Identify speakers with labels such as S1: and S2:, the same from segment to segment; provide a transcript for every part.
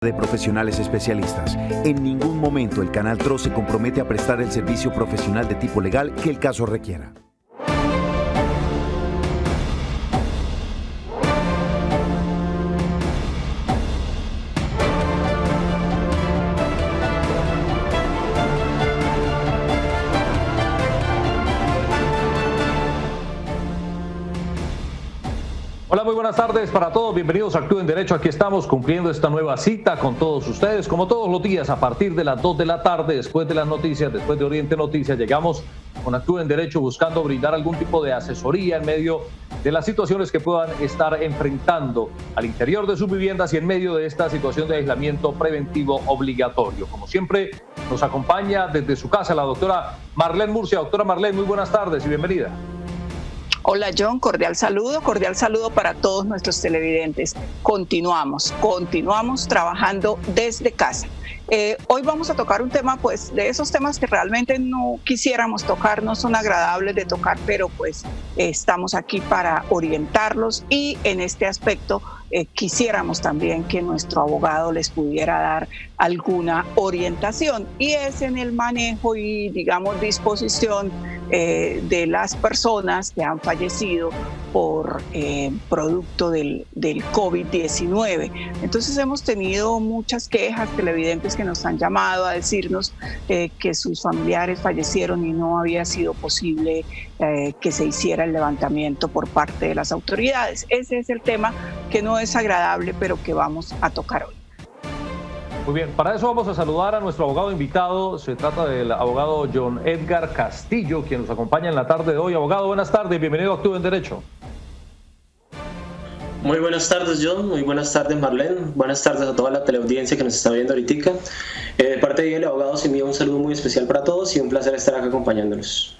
S1: de profesionales especialistas. En ningún momento el Canal TRO se compromete a prestar el servicio profesional de tipo legal que el caso requiera.
S2: Hola, muy buenas tardes para todos. Bienvenidos a Actúen Derecho. Aquí estamos cumpliendo esta nueva cita con todos ustedes. Como todos los días, a partir de las 2 de la tarde, después de las noticias, después de Oriente Noticias, llegamos con Actúen Derecho buscando brindar algún tipo de asesoría en medio de las situaciones que puedan estar enfrentando al interior de sus viviendas y en medio de esta situación de aislamiento preventivo obligatorio. Como siempre, nos acompaña desde su casa la doctora Marlene Murcia. Doctora Marlene, muy buenas tardes y bienvenida.
S3: Hola John, cordial saludo para todos nuestros televidentes. Continuamos trabajando desde casa. Hoy vamos a tocar un tema, pues, de esos temas que realmente no quisiéramos tocar, no son agradables de tocar, pero pues estamos aquí para orientarlos y en este aspecto quisiéramos también que nuestro abogado les pudiera dar alguna orientación, y es en el manejo y, digamos, disposición de las personas que han fallecido por producto del COVID-19. Entonces hemos tenido muchas quejas, televidentes que nos han llamado a decirnos que sus familiares fallecieron y no había sido posible que se hiciera el levantamiento por parte de las autoridades. Ese es el tema que no es agradable, pero que vamos a tocar hoy.
S2: Muy bien, para eso vamos a saludar a nuestro abogado invitado. Se trata del abogado John Edgar Castillo, quien nos acompaña en la tarde de hoy. Abogado, buenas tardes, bienvenido a Actúen Derecho.
S4: Muy buenas tardes, John. Muy buenas tardes, Marlene. Buenas tardes a toda la teleaudiencia que nos está viendo ahorita. De parte del abogado, se envía un saludo muy especial para todos y un placer estar acá acompañándolos.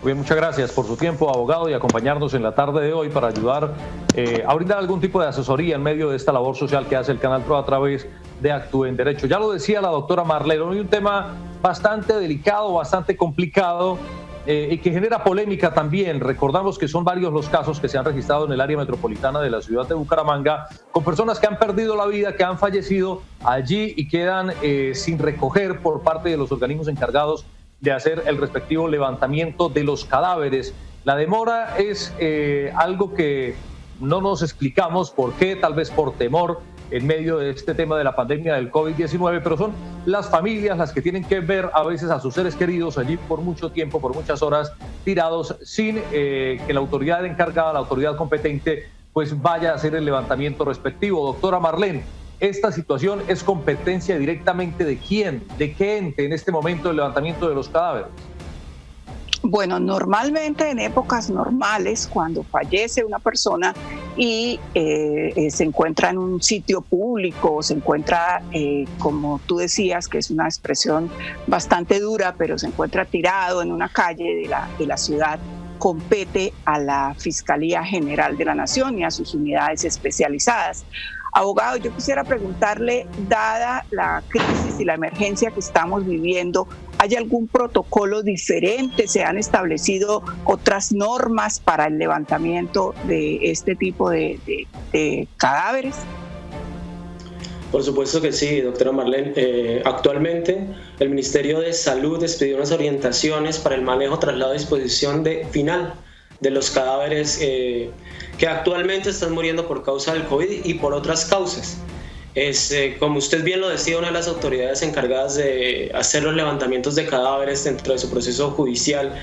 S2: Muy bien, muchas gracias por su tiempo, abogado, y acompañarnos en la tarde de hoy para ayudar a brindar algún tipo de asesoría en medio de esta labor social que hace el Canal TRO a través de Actúen Derecho. Ya lo decía la doctora Marlene, hoy un tema bastante delicado, bastante complicado y que genera polémica también. Recordamos que son varios los casos que se han registrado en el área metropolitana de la ciudad de Bucaramanga con personas que han perdido la vida, que han fallecido allí y quedan sin recoger por parte de los organismos encargados de hacer el respectivo levantamiento de los cadáveres. La demora es algo que no nos explicamos por qué, tal vez por temor en medio de este tema de la pandemia del COVID-19, pero son las familias las que tienen que ver a veces a sus seres queridos allí por mucho tiempo, por muchas horas tirados, sin que la autoridad encargada, la autoridad competente, pues vaya a hacer el levantamiento respectivo. Doctora Marlene, ¿esta situación es competencia directamente de quién, de qué ente en este momento del levantamiento de los cadáveres?
S3: Bueno, normalmente en épocas normales, cuando fallece una persona y se encuentra en un sitio público, se encuentra, como tú decías, que es una expresión bastante dura, pero se encuentra tirado en una calle de la ciudad, compete a la Fiscalía General de la Nación y a sus unidades especializadas. Abogado, yo quisiera preguntarle, dada la crisis y la emergencia que estamos viviendo, ¿hay algún protocolo diferente? ¿Se han establecido otras normas para el levantamiento de este tipo de cadáveres?
S4: Por supuesto que sí, doctora Marlene. Actualmente el Ministerio de Salud expidió unas orientaciones para el manejo, traslado y disposición final de los cadáveres que actualmente están muriendo por causa del COVID y por otras causas. Como usted bien lo decía, una de las autoridades encargadas de hacer los levantamientos de cadáveres dentro de su proceso judicial,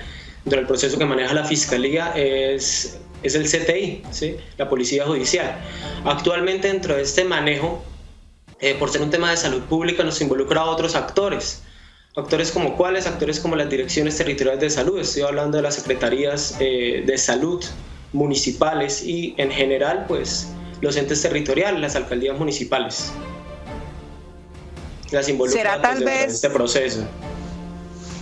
S4: dentro del proceso que maneja la Fiscalía, es el CTI, ¿sí? La Policía Judicial. Actualmente dentro de este manejo, por ser un tema de salud pública, nos involucra a otros actores. ¿Actores como cuáles? Actores como las direcciones territoriales de salud. Estoy hablando de las secretarías de salud municipales y en general pues los entes territoriales, las alcaldías municipales. Las involucran pues, dentro de este proceso.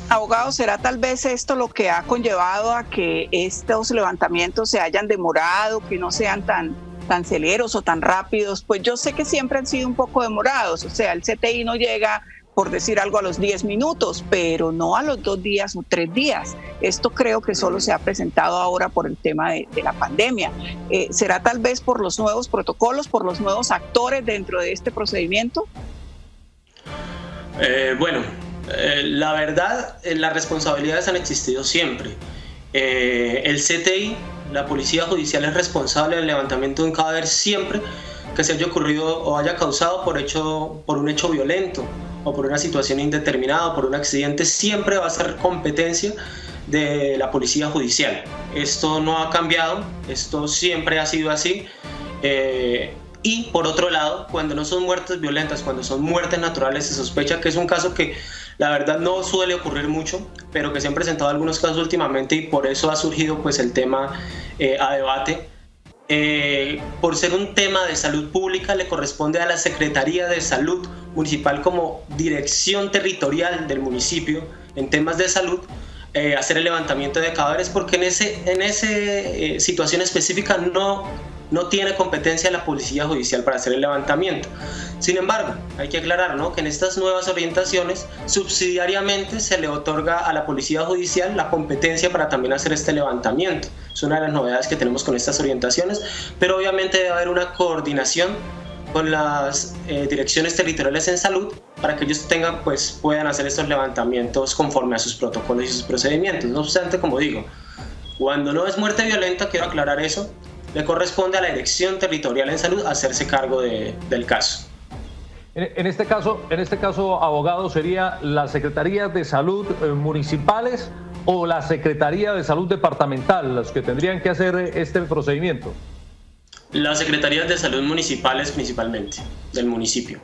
S3: Abogado, ¿será tal vez esto lo que ha conllevado a que estos levantamientos se hayan demorado, que no sean tan celeros o tan rápidos? Pues yo sé que siempre han sido un poco demorados, o sea, el CTI no llega por decir algo, a los 10 minutos, pero no a los 2 días o 3 días. Esto creo que solo se ha presentado ahora por el tema de la pandemia. ¿Será tal vez por los nuevos protocolos, por los nuevos actores dentro de este procedimiento?
S4: La verdad, las responsabilidades han existido siempre. El CTI, la Policía Judicial, es responsable del levantamiento de un cadáver siempre que se haya ocurrido o haya causado por un hecho violento o por una situación indeterminada o por un accidente. Siempre va a ser competencia de la Policía Judicial. Esto no ha cambiado, esto siempre ha sido así. Y por otro lado, cuando no son muertes violentas, cuando son muertes naturales, se sospecha que es un caso que la verdad no suele ocurrir mucho, pero que se han presentado algunos casos últimamente y por eso ha surgido pues el tema a debate. Por ser un tema de salud pública, le corresponde a la Secretaría de Salud Municipal como dirección territorial del municipio en temas de salud hacer el levantamiento de cadáveres, porque en esa situación específica no tiene competencia la Policía Judicial para hacer el levantamiento. Sin embargo, hay que aclarar, ¿no?, que en estas nuevas orientaciones subsidiariamente se le otorga a la Policía Judicial la competencia para también hacer este levantamiento. Es una de las novedades que tenemos con estas orientaciones, pero obviamente debe haber una coordinación con las direcciones territoriales en salud para que ellos puedan hacer estos levantamientos conforme a sus protocolos y sus procedimientos. No obstante, como digo, cuando no es muerte violenta, quiero aclarar eso, le corresponde a la Dirección Territorial en Salud hacerse cargo del caso.
S2: En este caso, abogado, ¿sería la Secretaría de Salud municipales o la Secretaría de Salud departamental los que tendrían que hacer este procedimiento?
S4: Las Secretarías de Salud municipales principalmente, del municipio.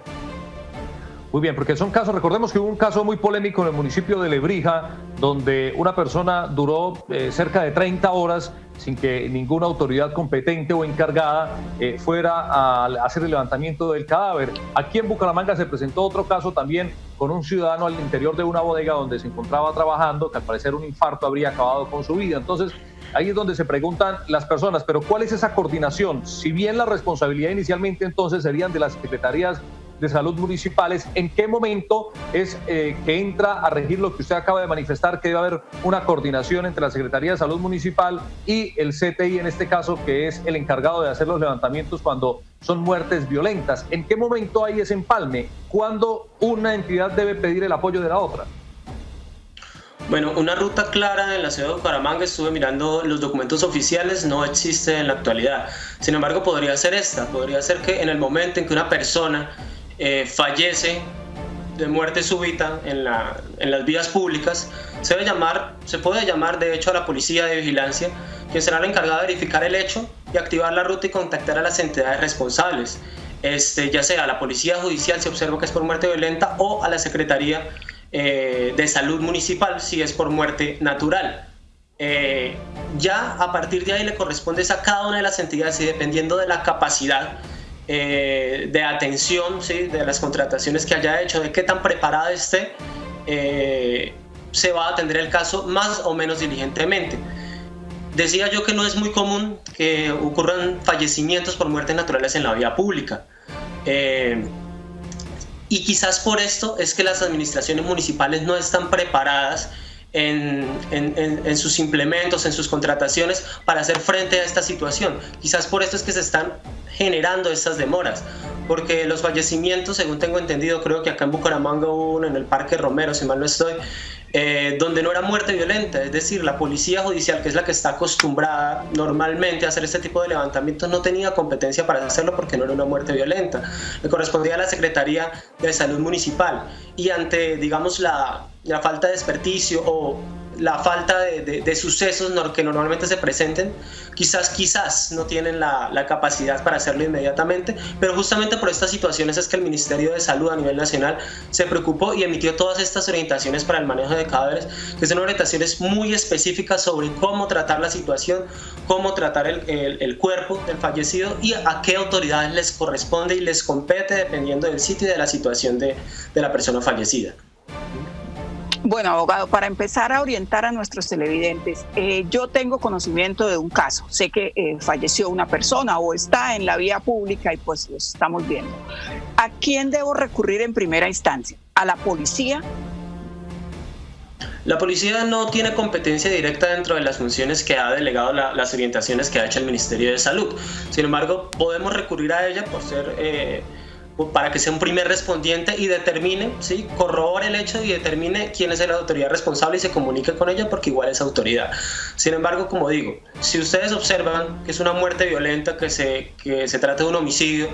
S2: Muy bien, porque son casos, recordemos que hubo un caso muy polémico en el municipio de Lebrija, donde una persona duró cerca de 30 horas sin que ninguna autoridad competente o encargada fuera a hacer el levantamiento del cadáver. Aquí en Bucaramanga se presentó otro caso también con un ciudadano al interior de una bodega donde se encontraba trabajando, que al parecer un infarto habría acabado con su vida. Entonces, ahí es donde se preguntan las personas, pero ¿cuál es esa coordinación? Si bien la responsabilidad inicialmente entonces serían de las secretarías de salud municipales, ¿en qué momento es que entra a regir lo que usted acaba de manifestar, que debe haber una coordinación entre la Secretaría de Salud Municipal y el CTI en este caso, que es el encargado de hacer los levantamientos cuando son muertes violentas? ¿En qué momento hay ese empalme? ¿Cuándo una entidad debe pedir el apoyo de la otra?
S4: Bueno, una ruta clara en la ciudad de Bucaramanga, estuve mirando los documentos oficiales, no existe en la actualidad. Sin embargo, podría ser que en el momento en que una persona fallece de muerte súbita en las vías públicas, se puede llamar de hecho a la policía de vigilancia, quien será la encargada de verificar el hecho y activar la ruta y contactar a las entidades responsables, ya sea a la policía judicial si observa que es por muerte violenta o a la Secretaría de Salud Municipal si es por muerte natural. Ya a partir de ahí le corresponde a cada una de las entidades y dependiendo de la capacidad de atención, ¿sí?, de las contrataciones que haya hecho, de qué tan preparada esté, se va a atender el caso más o menos diligentemente. Decía yo que no es muy común que ocurran fallecimientos por muertes naturales en la vía pública. Y quizás por esto es que las administraciones municipales no están preparadas en sus implementos, en sus contrataciones para hacer frente a esta situación. Quizás por esto es que se están generando estas demoras, porque los fallecimientos, según tengo entendido, creo que acá en Bucaramanga hubo uno en el Parque Romero, si mal no estoy, donde no era muerte violenta, es decir, la Policía Judicial, que es la que está acostumbrada normalmente a hacer este tipo de levantamientos, no tenía competencia para hacerlo porque no era una muerte violenta. Le correspondía a la Secretaría de Salud Municipal y ante, digamos, la falta de experticio o la falta de sucesos que normalmente se presenten, quizás no tienen la capacidad para hacerlo inmediatamente, pero justamente por estas situaciones es que el Ministerio de Salud a nivel nacional se preocupó y emitió todas estas orientaciones para el manejo de cadáveres, que son orientaciones muy específicas sobre cómo tratar la situación, cómo tratar el cuerpo del fallecido y a qué autoridades les corresponde y les compete dependiendo del sitio y de la situación de la persona fallecida.
S3: Bueno, abogado, para empezar a orientar a nuestros televidentes, yo tengo conocimiento de un caso. Sé que falleció una persona o está en la vía pública y pues lo estamos viendo. ¿A quién debo recurrir en primera instancia? ¿A la policía?
S4: La policía no tiene competencia directa dentro de las funciones que ha delegado las orientaciones que ha hecho el Ministerio de Salud. Sin embargo, podemos recurrir a ella para que sea un primer respondiente y determine, ¿sí? Corrobore el hecho y determine quién es la autoridad responsable y se comunique con ella, porque igual es autoridad. Sin embargo, como digo, si ustedes observan que es una muerte violenta, que se trata de un homicidio,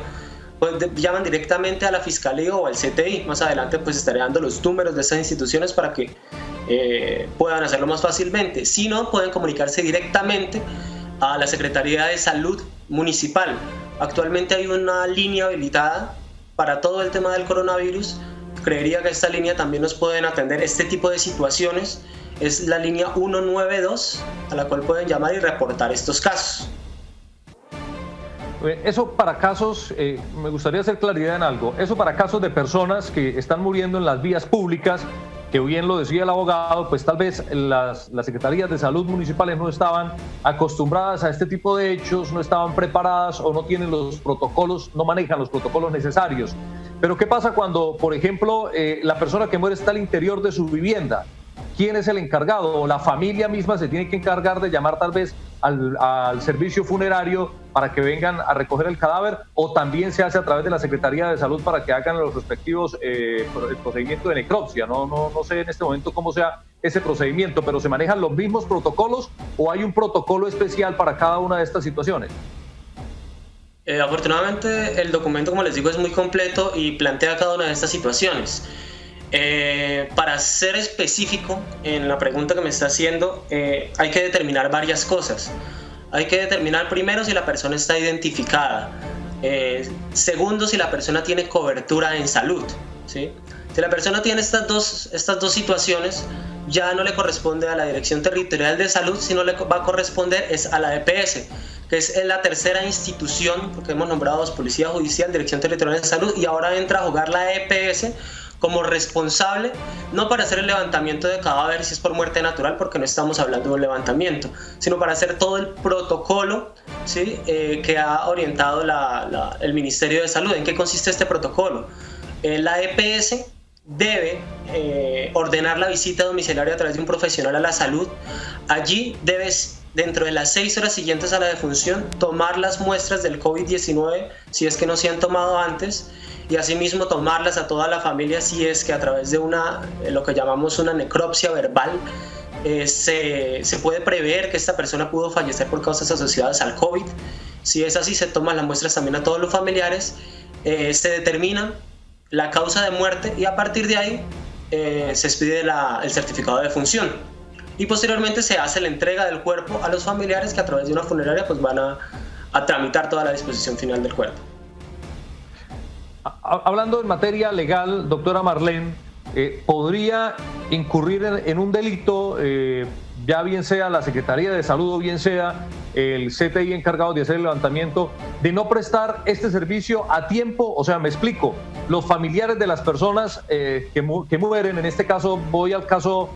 S4: pues llaman directamente a la Fiscalía o al CTI. Más adelante pues estaré dando los números de estas instituciones para que puedan hacerlo más fácilmente. Si no, pueden comunicarse directamente a la Secretaría de Salud Municipal. Actualmente hay una línea habilitada para todo el tema del coronavirus. Creería que esta línea también nos pueden atender este tipo de situaciones. Es la línea 192 a la cual pueden llamar y reportar estos casos.
S2: Eso para casos, me gustaría hacer claridad en algo, eso para casos de personas que están muriendo en las vías públicas, que bien lo decía el abogado, pues tal vez las secretarías de salud municipales no estaban acostumbradas a este tipo de hechos, no estaban preparadas o no tienen los protocolos, no manejan los protocolos necesarios. Pero ¿qué pasa cuando, por ejemplo, la persona que muere está al interior de su vivienda? ¿Quién es el encargado? O la familia misma se tiene que encargar de llamar tal vez al servicio funerario para que vengan a recoger el cadáver, o también se hace a través de la Secretaría de Salud para que hagan los respectivos el procedimiento de necropsia. No sé en este momento cómo sea ese procedimiento, pero ¿se manejan los mismos protocolos o hay un protocolo especial para cada una de estas situaciones?
S4: Afortunadamente el documento, como les digo, es muy completo y plantea cada una de estas situaciones. Para ser específico en la pregunta que me está haciendo, hay que determinar varias cosas. Hay que determinar primero si la persona está identificada, segundo si la persona tiene cobertura en salud, ¿sí? Si la persona tiene estas dos situaciones, ya no le corresponde a la Dirección Territorial de Salud, sino le va a corresponder es a la EPS, que es la tercera institución, porque hemos nombrado a Policía Judicial, Dirección Territorial de Salud, y ahora entra a jugar la EPS como responsable, no para hacer el levantamiento de cadáver si es por muerte natural, porque no estamos hablando de un levantamiento, sino para hacer todo el protocolo, ¿sí? Que ha orientado el Ministerio de Salud. ¿En qué consiste este protocolo? La EPS debe ordenar la visita domiciliaria a través de un profesional a la salud. Allí debes, dentro de las 6 horas siguientes a la defunción, tomar las muestras del COVID-19 si es que no se han tomado antes, y asimismo tomarlas a toda la familia si es que a través de lo que llamamos una necropsia verbal se puede prever que esta persona pudo fallecer por causas asociadas al COVID. Si es así, se toman las muestras también a todos los familiares, se determina la causa de muerte y a partir de ahí se expide el certificado de defunción y posteriormente se hace la entrega del cuerpo a los familiares, que a través de una funeraria pues van a tramitar toda la disposición final del cuerpo.
S2: Hablando en materia legal, doctora Marlene, ¿podría incurrir en un delito, ya bien sea la Secretaría de Salud o bien sea el CTI encargado de hacer el levantamiento, de no prestar este servicio a tiempo? O sea, me explico, los familiares de las personas que mueren, en este caso voy al caso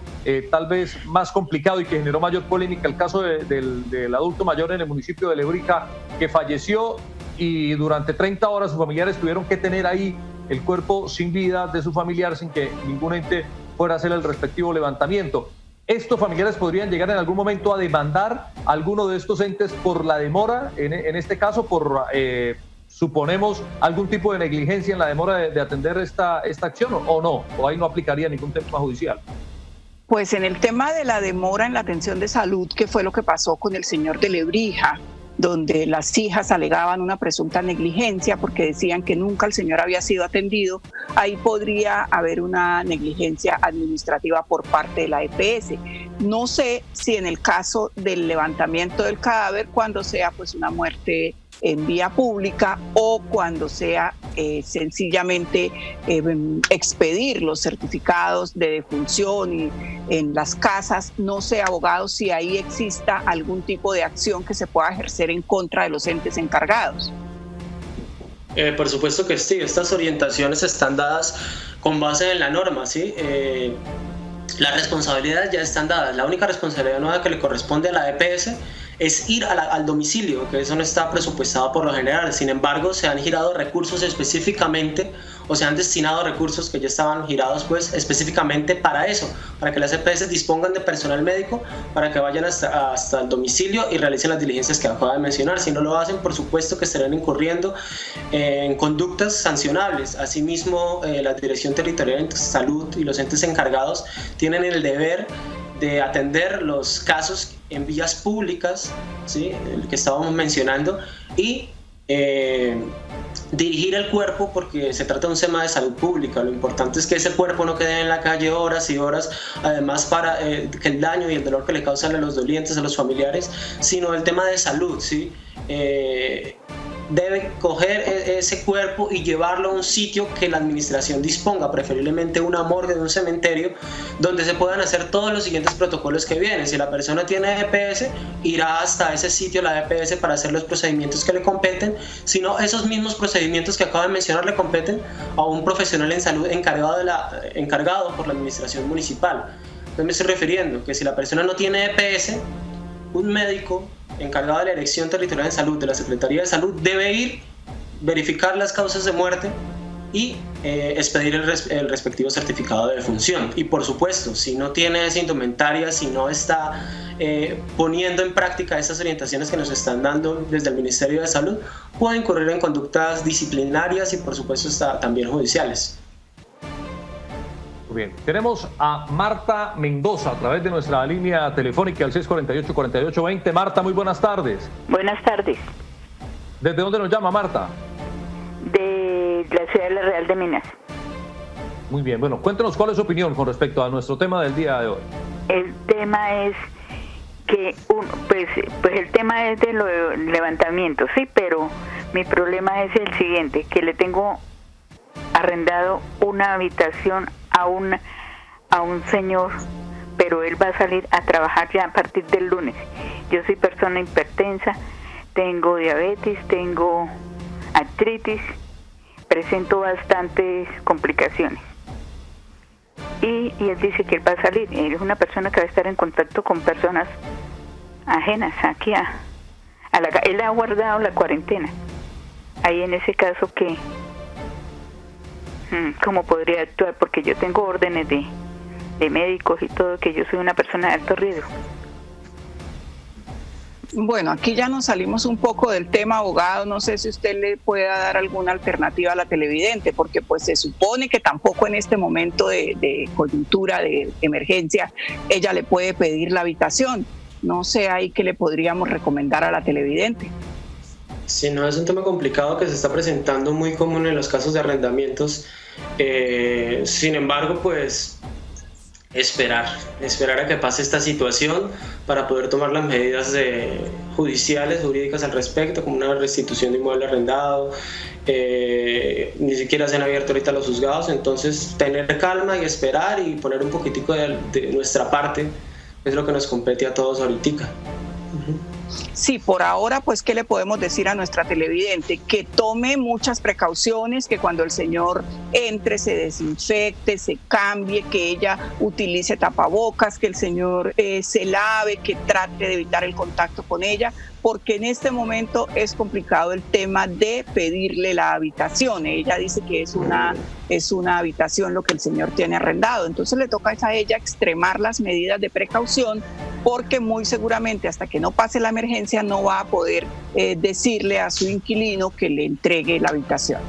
S2: tal vez más complicado y que generó mayor polémica, el caso del adulto mayor en el municipio de Lebrija, que falleció y durante 30 horas sus familiares tuvieron que tener ahí el cuerpo sin vida de su familiar sin que ningún ente fuera a hacer el respectivo levantamiento. ¿Estos familiares podrían llegar en algún momento a demandar a alguno de estos entes por la demora, en este caso por, suponemos, algún tipo de negligencia en la demora de atender esta acción o no? ¿O ahí no aplicaría ningún tema judicial?
S3: Pues en el tema de la demora en la atención de salud, que fue lo que pasó con el señor de Lebrija, donde las hijas alegaban una presunta negligencia porque decían que nunca el señor había sido atendido, ahí podría haber una negligencia administrativa por parte de la EPS. No sé si en el caso del levantamiento del cadáver, cuando sea pues una muerte en vía pública o cuando sea sencillamente expedir los certificados de defunción y en las casas, no sé, abogado, si ahí exista algún tipo de acción que se pueda ejercer en contra de los entes encargados.
S4: Por supuesto que sí, estas orientaciones están dadas con base en la norma, ¿sí? las responsabilidades ya están dadas. La única responsabilidad nueva que le corresponde a la EPS es ir al domicilio, que eso no está presupuestado por lo general. Sin embargo, se han girado recursos específicamente, o se han destinado recursos que ya estaban girados pues específicamente para eso, para que las EPS dispongan de personal médico para que vayan hasta el domicilio y realicen las diligencias que acabo de mencionar. Si no lo hacen, por supuesto que estarán incurriendo en conductas sancionables. Asimismo, la Dirección Territorial de Salud y los entes encargados tienen el deber de atender los casos en vías públicas, ¿sí?, el que estábamos mencionando, y dirigir el cuerpo, porque se trata de un tema de salud pública. Lo importante es que ese cuerpo no quede en la calle horas y horas, además para que el daño y el dolor que le causan a los dolientes, a los familiares, sino el tema de salud, ¿sí? Debe coger ese cuerpo y llevarlo a un sitio que la administración disponga, preferiblemente una morgue de un cementerio, donde se puedan hacer todos los siguientes protocolos que vienen. Si la persona tiene EPS, irá hasta ese sitio, la EPS, para hacer los procedimientos que le competen. Si no, esos mismos procedimientos que acabo de mencionar le competen a un profesional en salud encargado por la administración municipal. Entonces me estoy refiriendo que si la persona no tiene EPS, un médico encargado de la Dirección Territorial de Salud de la Secretaría de Salud debe ir, verificar las causas de muerte y expedir el respectivo certificado de defunción. Y por supuesto, si no tiene esa indumentaria, si no está poniendo en práctica esas orientaciones que nos están dando desde el Ministerio de Salud, puede incurrir en conductas disciplinarias y por supuesto también judiciales.
S2: Bien, tenemos a Marta Mendoza a través de nuestra línea telefónica al 648-4820. Marta, muy buenas tardes.
S5: Buenas tardes.
S2: ¿Desde dónde nos llama, Marta?
S5: De la ciudad de La Real de Minas.
S2: Muy bien, bueno, cuéntenos cuál es su opinión con respecto a nuestro tema del día de hoy.
S5: El tema es que, pues el tema es de los levantamientos, sí, pero mi problema es el siguiente, que le tengo arrendado una habitación a un señor, pero él va a salir a trabajar ya a partir del lunes. Yo soy persona hipertensa, tengo diabetes, tengo artritis, presento bastantes complicaciones. Y él dice que él va a salir. Él es una persona que va a estar en contacto con personas ajenas aquí él ha guardado la cuarentena. Ahí en ese caso, que ¿cómo podría actuar? Porque yo tengo órdenes de médicos y todo, que yo soy una persona de alto riesgo.
S3: Bueno, aquí ya nos salimos un poco del tema, abogado. No sé si usted le pueda dar alguna alternativa a la televidente, porque pues se supone que tampoco en este momento de coyuntura, de emergencia, ella le puede pedir la habitación. No sé ahí qué le podríamos recomendar a la televidente.
S4: Sí, no, es un tema complicado que se está presentando, muy común en los casos de arrendamientos. Sin embargo, pues esperar a que pase esta situación para poder tomar las medidas jurídicas al respecto, como una restitución de inmueble arrendado. Ni siquiera se han abierto ahorita los juzgados, entonces tener calma y esperar y poner un poquitico de nuestra parte es lo que nos compete a todos ahorita.
S3: Sí, por ahora, pues, ¿qué le podemos decir a nuestra televidente? Que tome muchas precauciones, que cuando el señor entre se desinfecte, se cambie, que ella utilice tapabocas, que el señor se lave, que trate de evitar el contacto con ella, porque en este momento es complicado el tema de pedirle la habitación. Ella dice que es una habitación lo que el señor tiene arrendado, entonces le toca a ella extremar las medidas de precaución, porque muy seguramente hasta que no pase la emergencia no va a poder decirle a su inquilino que le entregue la habitación.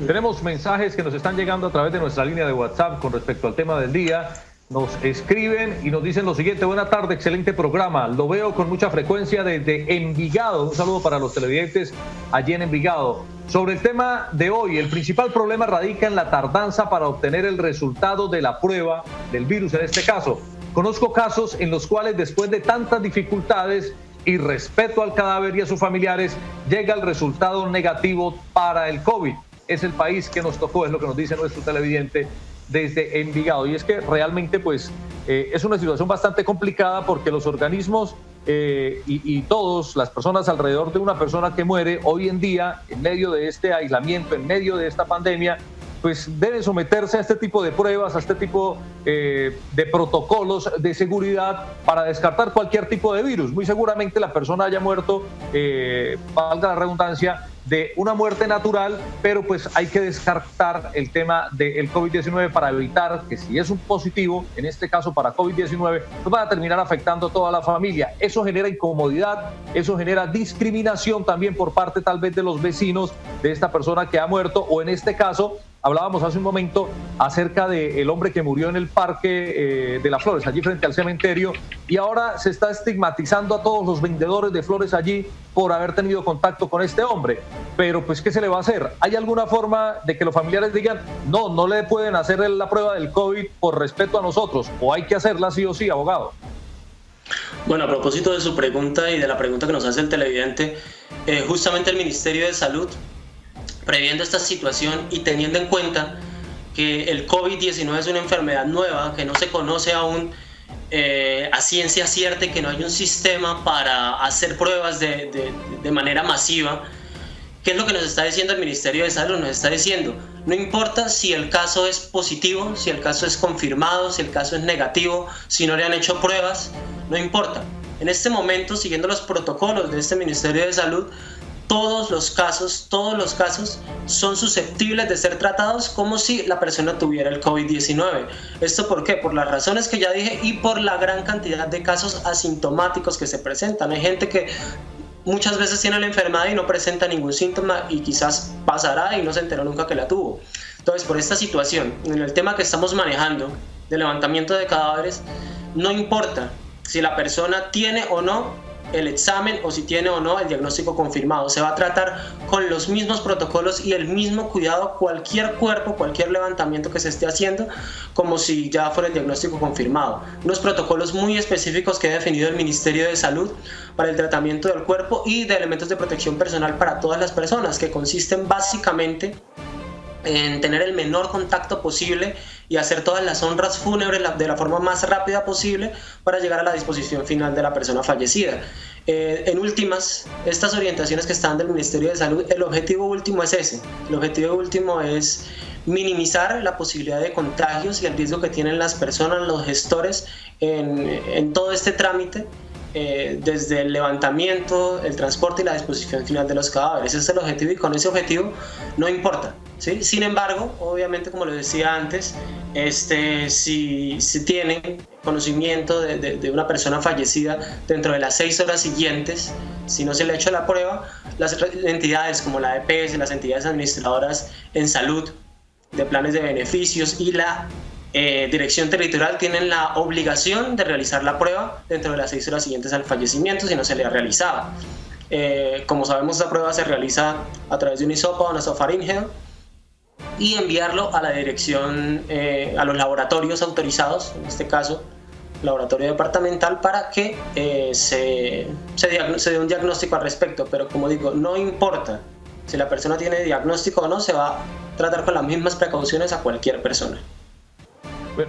S2: Tenemos mensajes que nos están llegando a través de nuestra línea de WhatsApp con respecto al tema del día. Nos escriben y nos dicen lo siguiente: buena tarde, excelente programa, lo veo con mucha frecuencia desde Envigado. Un saludo para los televidentes allí en Envigado. Sobre el tema de hoy, el principal problema radica en la tardanza para obtener el resultado de la prueba del virus en este caso. Conozco casos en los cuales después de tantas dificultades y respeto al cadáver y a sus familiares, llega el resultado negativo para el COVID. Es el país que nos tocó, es lo que nos dice nuestro televidente desde Envigado. Y es que realmente pues es una situación bastante complicada, porque los organismos y todas las personas alrededor de una persona que muere hoy en día, en medio de este aislamiento, en medio de esta pandemia, pues deben someterse a este tipo de pruebas, a este tipo de protocolos de seguridad para descartar cualquier tipo de virus. Muy seguramente la persona haya muerto, valga la redundancia, de una muerte natural, pero pues hay que descartar el tema del COVID-19 para evitar que si es un positivo, en este caso para COVID-19, pues van a terminar afectando a toda la familia. Eso genera incomodidad, eso genera discriminación también por parte tal vez de los vecinos de esta persona que ha muerto, o en este caso, hablábamos hace un momento acerca del hombre que murió en el Parque de las Flores, allí frente al cementerio, y ahora se está estigmatizando a todos los vendedores de flores allí por haber tenido contacto con este hombre. Pero pues, ¿qué se le va a hacer? ¿Hay alguna forma de que los familiares digan, no le pueden hacer la prueba del COVID por respeto a nosotros, o hay que hacerla sí o sí, abogado?
S4: Bueno, a propósito de su pregunta y de la pregunta que nos hace el televidente, justamente el Ministerio de Salud, previendo esta situación y teniendo en cuenta que el COVID-19 es una enfermedad nueva, que no se conoce aún a ciencia cierta y que no hay un sistema para hacer pruebas de manera masiva, ¿qué es lo que nos está diciendo el Ministerio de Salud? Nos está diciendo, no importa si el caso es positivo, si el caso es confirmado, si el caso es negativo, si no le han hecho pruebas, no importa. En este momento, siguiendo los protocolos de este Ministerio de Salud, todos los casos son susceptibles de ser tratados como si la persona tuviera el COVID-19. ¿Esto por qué? Por las razones que ya dije y por la gran cantidad de casos asintomáticos que se presentan. Hay gente que muchas veces tiene la enfermedad y no presenta ningún síntoma y quizás pasará y no se enteró nunca que la tuvo. Entonces, por esta situación, en el tema que estamos manejando de levantamiento de cadáveres, no importa si la persona tiene o no el examen o si tiene o no el diagnóstico confirmado. Se va a tratar con los mismos protocolos y el mismo cuidado cualquier cuerpo, cualquier levantamiento que se esté haciendo, como si ya fuera el diagnóstico confirmado. Unos protocolos muy específicos que ha definido el Ministerio de Salud para el tratamiento del cuerpo y de elementos de protección personal para todas las personas, que consisten básicamente en tener el menor contacto posible y hacer todas las honras fúnebres de la forma más rápida posible para llegar a la disposición final de la persona fallecida. En últimas, estas orientaciones que están del Ministerio de Salud, el objetivo último es ese. El objetivo último es minimizar la posibilidad de contagios y el riesgo que tienen las personas, los gestores, en todo este trámite, desde el levantamiento, el transporte y la disposición final de los cadáveres. Ese es el objetivo y con ese objetivo no importa, ¿sí? Sin embargo, obviamente, como lo decía antes, si tienen conocimiento de una persona fallecida dentro de las 6 horas siguientes, si no se le ha hecho la prueba, las entidades como la EPS, las entidades administradoras en salud de planes de beneficios y la Dirección Territorial tienen la obligación de realizar la prueba dentro de las 6 horas siguientes al fallecimiento si no se le ha realizado. Como sabemos, esta prueba se realiza a través de un hisopo o nasofaríngeo y enviarlo a la dirección, a los laboratorios autorizados, en este caso laboratorio departamental, para que se dé un diagnóstico al respecto. Pero como digo, no importa si la persona tiene diagnóstico o no, se va a tratar con las mismas precauciones a cualquier persona.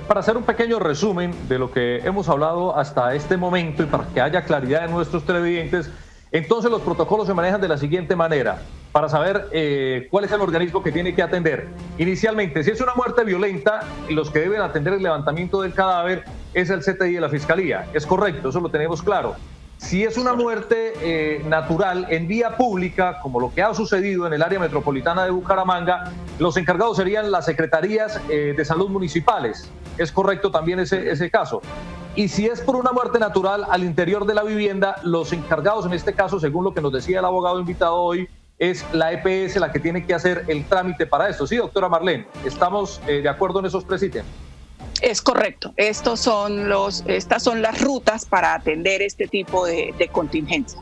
S2: Para hacer un pequeño resumen de lo que hemos hablado hasta este momento y para que haya claridad en nuestros televidentes, entonces los protocolos se manejan de la siguiente manera, para saber cuál es el organismo que tiene que atender. Inicialmente, si es una muerte violenta, los que deben atender el levantamiento del cadáver es el CTI de la Fiscalía. Es correcto, eso lo tenemos claro. Si es una muerte natural en vía pública, como lo que ha sucedido en el área metropolitana de Bucaramanga, los encargados serían las secretarías de salud municipales. Es correcto también ese caso. Y si es por una muerte natural al interior de la vivienda, los encargados en este caso, según lo que nos decía el abogado invitado hoy, es la EPS la que tiene que hacer el trámite para esto. Sí, doctora Marlene, ¿estamos de acuerdo en esos 3 ítems?
S3: Es correcto. Estas son las rutas para atender este tipo de contingencia.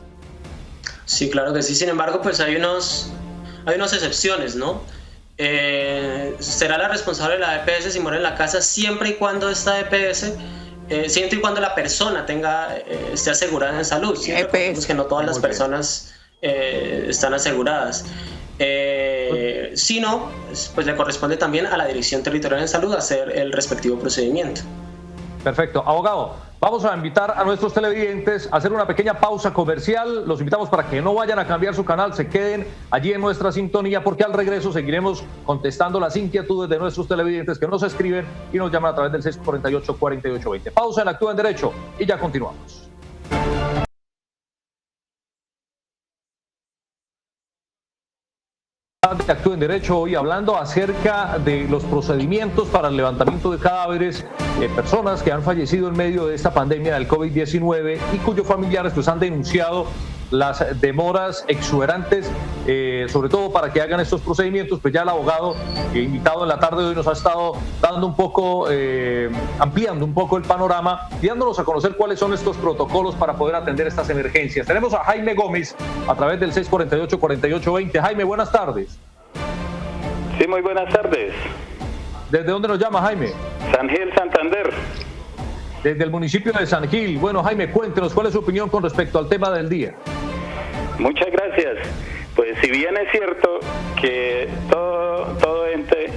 S4: Sí, claro que sí. Sin embargo, pues hay unas excepciones, ¿no? Será la responsable de la EPS si muere en la casa siempre y cuando esta EPS, siempre y cuando la persona esté asegurada en salud. Siempre que no todas las personas están aseguradas. Si no, pues le corresponde también a la Dirección Territorial en Salud hacer el respectivo procedimiento.
S2: Perfecto. Abogado, Vamos a invitar a nuestros televidentes a hacer una pequeña pausa comercial. Los invitamos para que no vayan a cambiar su canal, se queden allí en nuestra sintonía, porque al regreso seguiremos contestando las inquietudes de nuestros televidentes que nos escriben y nos llaman a través del 648-4820. Pausa en Actúa en Derecho y ya continuamos. De Actúa en Derecho, hoy hablando acerca de los procedimientos para el levantamiento de cadáveres de personas que han fallecido en medio de esta pandemia del COVID-19 y cuyos familiares pues han denunciado las demoras exuberantes, sobre todo para que hagan estos procedimientos. Pues ya el abogado invitado en la tarde de hoy nos ha estado dando un poco, ampliando un poco el panorama y dándonos a conocer cuáles son estos protocolos para poder atender estas emergencias. Tenemos a Jaime Gómez a través del 648-4820. Jaime, buenas tardes.
S6: Sí, muy buenas tardes.
S2: ¿Desde dónde nos llama, Jaime?
S6: San Gil, Santander.
S2: Desde el municipio de San Gil. Bueno, Jaime, cuéntenos cuál es su opinión con respecto al tema del día.
S6: Muchas gracias. Pues si bien es cierto que todo ente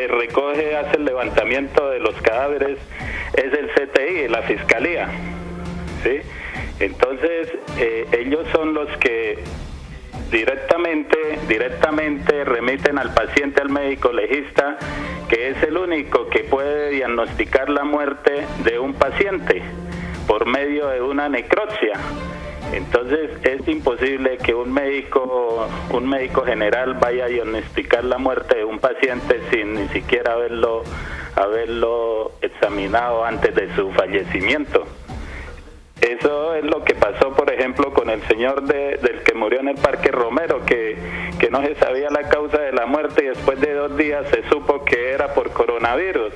S6: recoge, hace el levantamiento de los cadáveres, es el CTI, la Fiscalía, ¿sí? Entonces, ellos son los que directamente remiten al paciente al médico legista, que es el único que puede diagnosticar la muerte de un paciente por medio de una necropsia. Entonces es imposible que un médico general vaya a diagnosticar la muerte de un paciente sin ni siquiera haberlo examinado antes de su fallecimiento. Eso es lo que pasó, por ejemplo, con el señor del que murió en el Parque Romero, que no se sabía la causa de la muerte y después de 2 días se supo que era por coronavirus.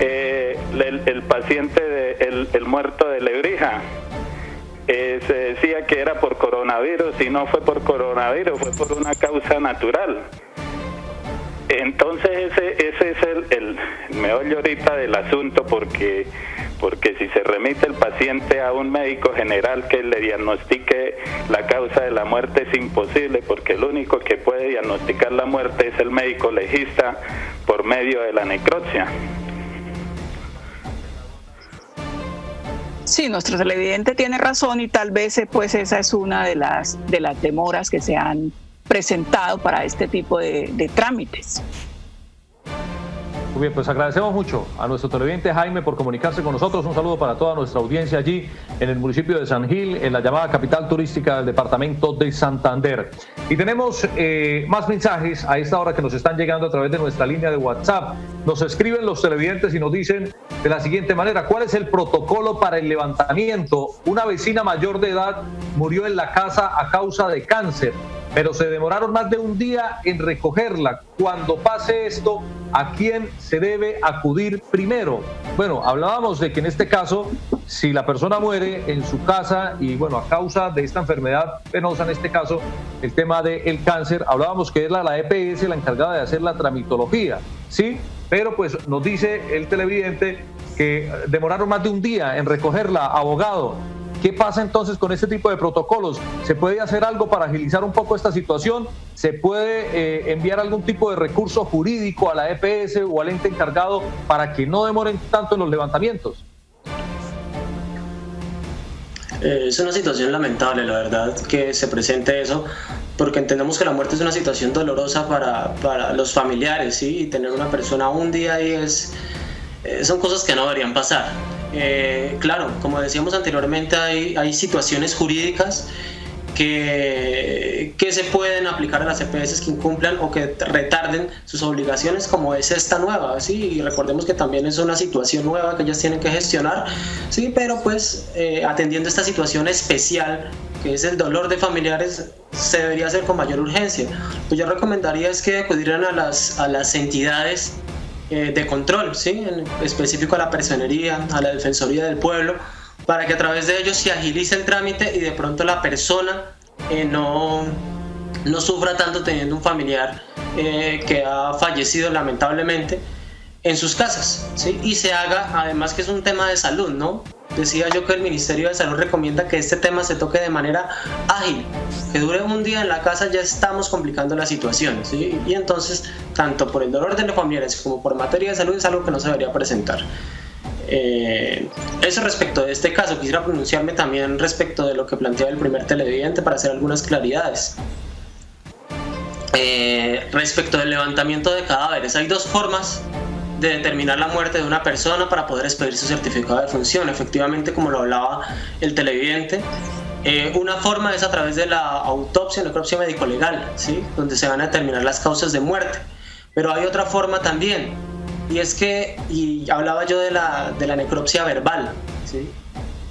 S6: El paciente, el muerto de Lebrija, se decía que era por coronavirus y no fue por coronavirus, fue por una causa natural. Entonces ese es el meollo ahorita del asunto, porque si se remite el paciente a un médico general que le diagnostique la causa de la muerte, es imposible, porque el único que puede diagnosticar la muerte es el médico legista por medio de la necropsia.
S3: Sí, nuestro televidente tiene razón y tal vez pues esa es una de las demoras que se han presentado para este tipo de trámites.
S2: Muy bien, pues agradecemos mucho a nuestro televidente Jaime por comunicarse con nosotros. Un saludo para toda nuestra audiencia allí en el municipio de San Gil, en la llamada capital turística del departamento de Santander. Y tenemos más mensajes a esta hora que nos están llegando a través de nuestra línea de WhatsApp. Nos escriben los televidentes y nos dicen de la siguiente manera: ¿cuál es el protocolo para el levantamiento? Una vecina mayor de edad murió en la casa a causa de cáncer, pero se demoraron más de un día en recogerla. Cuando pase esto, ¿a quién se debe acudir primero? Bueno, hablábamos de que en este caso, si la persona muere en su casa y bueno, a causa de esta enfermedad penosa, en este caso, el tema del cáncer, hablábamos que es la EPS la encargada de hacer la tramitología, ¿sí? Pero pues nos dice el televidente que demoraron más de un día en recogerla, abogado. ¿Qué pasa entonces con este tipo de protocolos? ¿Se puede hacer algo para agilizar un poco esta situación? ¿Se puede enviar algún tipo de recurso jurídico a la EPS o al ente encargado para que no demoren tanto en los levantamientos?
S4: Es una situación lamentable, la verdad, que se presente eso, porque entendemos que la muerte es una situación dolorosa para los familiares, ¿sí? Y tener una persona un día ahí son cosas que no deberían pasar. Claro, como decíamos anteriormente, hay situaciones jurídicas que se pueden aplicar a las EPS que incumplan o que retarden sus obligaciones, como es esta nueva, ¿sí? Y recordemos que también es una situación nueva que ellas tienen que gestionar, ¿sí? Pero pues atendiendo esta situación especial, que es el dolor de familiares, se debería hacer con mayor urgencia. Pues yo recomendaría es que acudieran a las entidades de control, ¿sí? En específico a la Personería, a la Defensoría del Pueblo, para que a través de ellos se agilice el trámite y de pronto la persona no sufra tanto teniendo un familiar que ha fallecido lamentablemente en sus casas, ¿sí? Y se haga, además que es un tema de salud, ¿no? Decía yo que el Ministerio de Salud recomienda que este tema se toque de manera ágil, que dure un día en la casa, ya estamos complicando la situación, ¿sí? Y entonces, tanto por el dolor de los familiares como por materia de salud, es algo que no se debería presentar. Eso respecto de este caso. Quisiera pronunciarme también respecto de lo que planteaba el primer televidente para hacer algunas claridades. Respecto del levantamiento de cadáveres, hay dos formas de determinar la muerte de una persona para poder expedir su certificado de defunción. Efectivamente, como lo hablaba el televidente, una forma es a través de la autopsia, necropsia médico-legal, ¿sí? Donde se van a determinar las causas de muerte. Pero hay otra forma también, y es que, y hablaba yo de la necropsia verbal, ¿sí?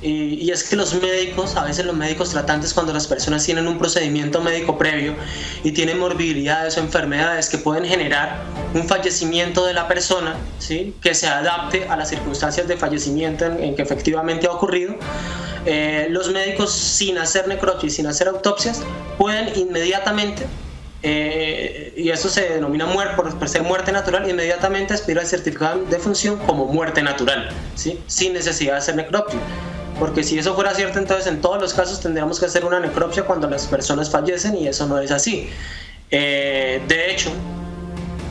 S4: Y es que los médicos, a veces los médicos tratantes, cuando las personas tienen un procedimiento médico previo y tienen morbilidades o enfermedades que pueden generar un fallecimiento de la persona, ¿sí? Que se adapte a las circunstancias de fallecimiento en que efectivamente ha ocurrido, los médicos, sin hacer necropsia y sin hacer autopsias, pueden inmediatamente, y eso se denomina muerte, por ser muerte natural, inmediatamente expedir el certificado de defunción como muerte natural, ¿sí? Sin necesidad de hacer necropsia. Porque si eso fuera cierto, entonces en todos los casos tendríamos que hacer una necropsia cuando las personas fallecen, y eso no es así. De hecho,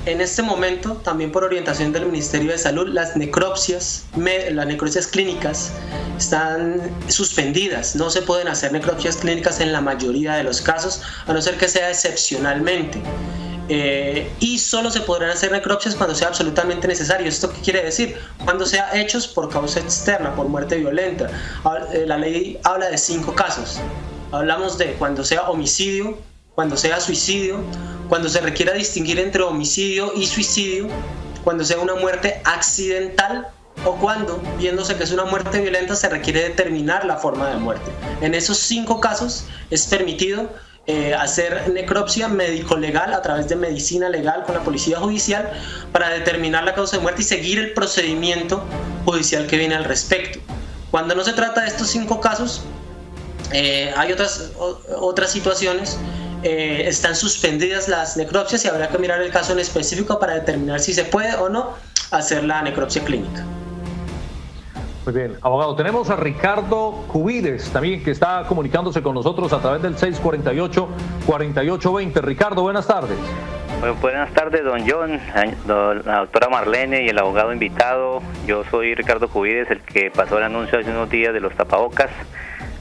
S4: en este momento, también por orientación del Ministerio de Salud, las necropsias clínicas están suspendidas. No se pueden hacer necropsias clínicas en la mayoría de los casos, a no ser que sea excepcionalmente. Y solo se podrán hacer necropsias cuando sea absolutamente necesario. ¿Esto qué quiere decir? Cuando sea hechos por causa externa, por muerte violenta. La ley habla de 5 casos. Hablamos de cuando sea homicidio, cuando sea suicidio, cuando se requiera distinguir entre homicidio y suicidio, cuando sea una muerte accidental, o cuando, viéndose que es una muerte violenta, se requiere determinar la forma de muerte. En esos 5 casos es permitido hacer necropsia médico-legal a través de medicina legal con la policía judicial para determinar la causa de muerte y seguir el procedimiento judicial que viene al respecto. Cuando no se trata de estos 5 casos, hay otras situaciones. Están suspendidas las necropsias y habrá que mirar el caso en específico para determinar si se puede o no hacer la necropsia clínica.
S2: Muy bien, abogado, tenemos a Ricardo Cubides también, que está comunicándose con nosotros a través del 648-4820. Ricardo, buenas tardes.
S7: Bueno, buenas tardes, don John, la doctora Marlene y el abogado invitado. Yo soy Ricardo Cubides, el que pasó el anuncio hace unos días de los tapabocas.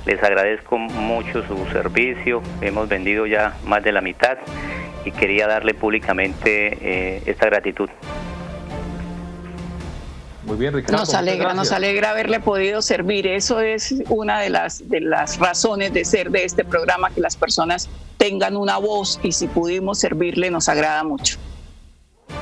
S7: Les agradezco mucho su servicio, hemos vendido ya más de la mitad y quería darle públicamente esta gratitud.
S2: Muy bien, Ricardo.
S3: Nos alegra haberle podido servir. Eso es una de las razones de ser de este programa, que las personas tengan una voz, y si pudimos servirle nos agrada mucho.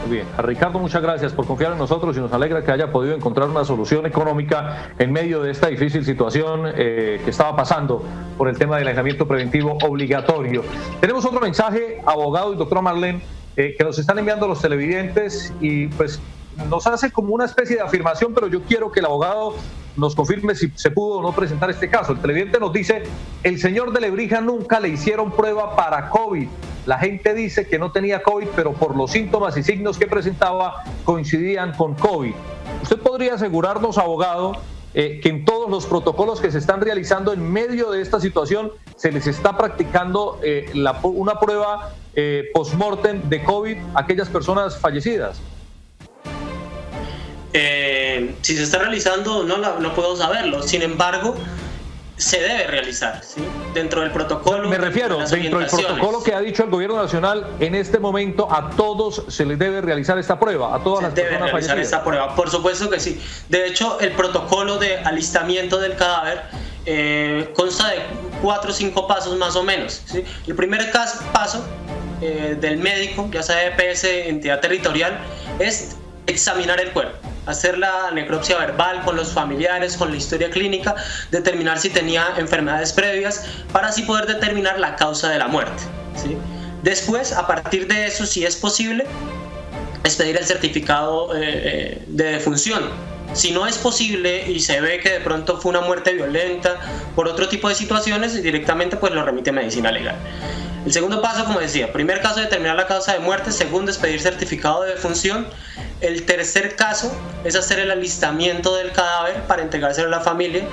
S2: Muy bien, a Ricardo, muchas gracias por confiar en nosotros, y nos alegra que haya podido encontrar una solución económica en medio de esta difícil situación que estaba pasando por el tema del aislamiento preventivo obligatorio. Tenemos otro mensaje, abogado y doctora Marlene, que nos están enviando los televidentes, y pues nos hace como una especie de afirmación, pero yo quiero que el abogado nos confirme si se pudo o no presentar este caso. El televidente nos dice: el señor de Lebrija nunca le hicieron prueba para COVID. La gente dice que no tenía COVID, pero por los síntomas y signos que presentaba coincidían con COVID. ¿Usted podría asegurarnos, abogado, que en todos los protocolos que se están realizando en medio de esta situación se les está practicando una prueba post-mortem de COVID a aquellas personas fallecidas?
S4: Si se está realizando, no puedo saberlo. Sin embargo, se debe realizar, ¿sí? Dentro del protocolo.
S2: Me refiero, dentro del protocolo que ha dicho el gobierno nacional, en este momento a todos se les debe realizar esta prueba, a todas las personas fallecidas. Se debe realizar esta prueba,
S4: por supuesto que sí. De hecho, el protocolo de alistamiento del cadáver consta de 4 o 5 pasos más o menos, ¿sí? El primer paso del médico, ya sea EPS, entidad territorial, es examinar el cuerpo, hacer la necropsia verbal con los familiares, con la historia clínica, determinar si tenía enfermedades previas, para así poder determinar la causa de la muerte, ¿sí? Después, a partir de eso, si es posible, expedir el certificado de defunción. Si no es posible y se ve que de pronto fue una muerte violenta por otro tipo de situaciones, directamente pues lo remite a medicina legal. El segundo paso, como decía, primer caso, determinar la causa de muerte. Segundo, expedir certificado de defunción. El tercer caso es hacer el alistamiento del cadáver para entregárselo a la familia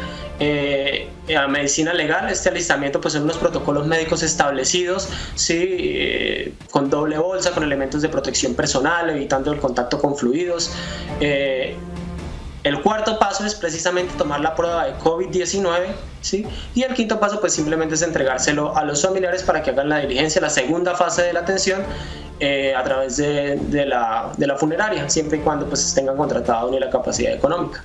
S4: a medicina legal. Este alistamiento pues son unos protocolos médicos establecidos, ¿sí? Con doble bolsa, con elementos de protección personal, evitando el contacto con fluidos. El cuarto paso es precisamente tomar la prueba de COVID-19, ¿sí? Y el quinto paso pues simplemente es entregárselo a los familiares para que hagan la diligencia, la segunda fase de la atención a través de la funeraria, siempre y cuando pues tengan contratado ni la capacidad económica.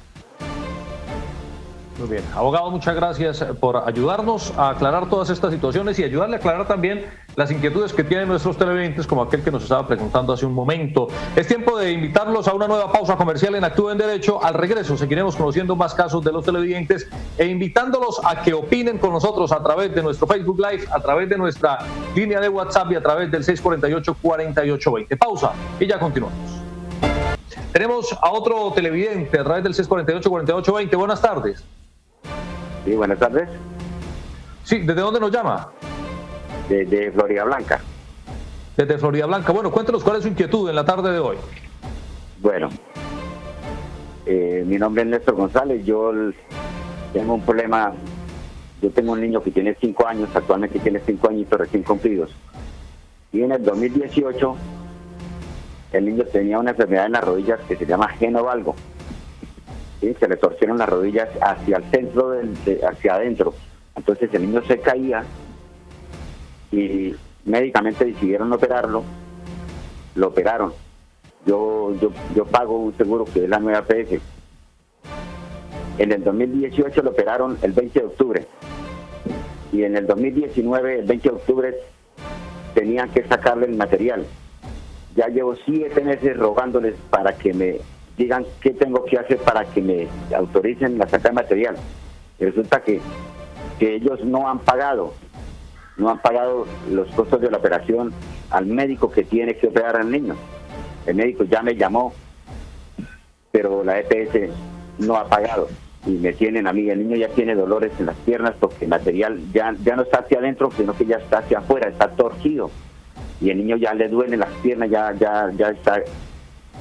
S2: Muy bien. Abogado, muchas gracias por ayudarnos a aclarar todas estas situaciones y ayudarle a aclarar también las inquietudes que tienen nuestros televidentes, como aquel que nos estaba preguntando hace un momento. Es tiempo de invitarlos a una nueva pausa comercial en Actúa en Derecho. Al regreso seguiremos conociendo más casos de los televidentes e invitándolos a que opinen con nosotros a través de nuestro Facebook Live, a través de nuestra línea de WhatsApp y a través del 648-4820. Pausa y ya continuamos. Tenemos a otro televidente a través del 648-4820. Buenas tardes.
S8: Sí, buenas tardes.
S2: Sí, ¿desde dónde nos llama?
S8: De Florida Blanca.
S2: Desde Florida Blanca. Bueno, cuéntenos cuál es su inquietud en la tarde de hoy.
S8: Bueno, mi nombre es Néstor González. Yo tengo un problema. Yo tengo un niño que tiene 5 años, actualmente tiene 5 añitos recién cumplidos. Y en el 2018, el niño tenía una enfermedad en las rodillas que se llama genovalgo. ¿Sí? Se le torcieron las rodillas hacia el centro, hacia adentro. Entonces el niño se caía y médicamente decidieron operarlo. Lo operaron. Yo pago un seguro que es la nueva APS. En el 2018 lo operaron el 20 de octubre. Y en el 2019, el 20 de octubre, tenían que sacarle el material. Ya llevo 7 meses rogándoles para que me digan qué tengo que hacer para que me autoricen la sacar material. Y resulta que ellos no han pagado los costos de la operación al médico que tiene que operar al niño. El médico ya me llamó, pero la EPS no ha pagado y me tienen a mí. El niño ya tiene dolores en las piernas porque el material ya no está hacia adentro, sino que ya está hacia afuera, está torcido. Y el niño ya le duelen las piernas, ya está.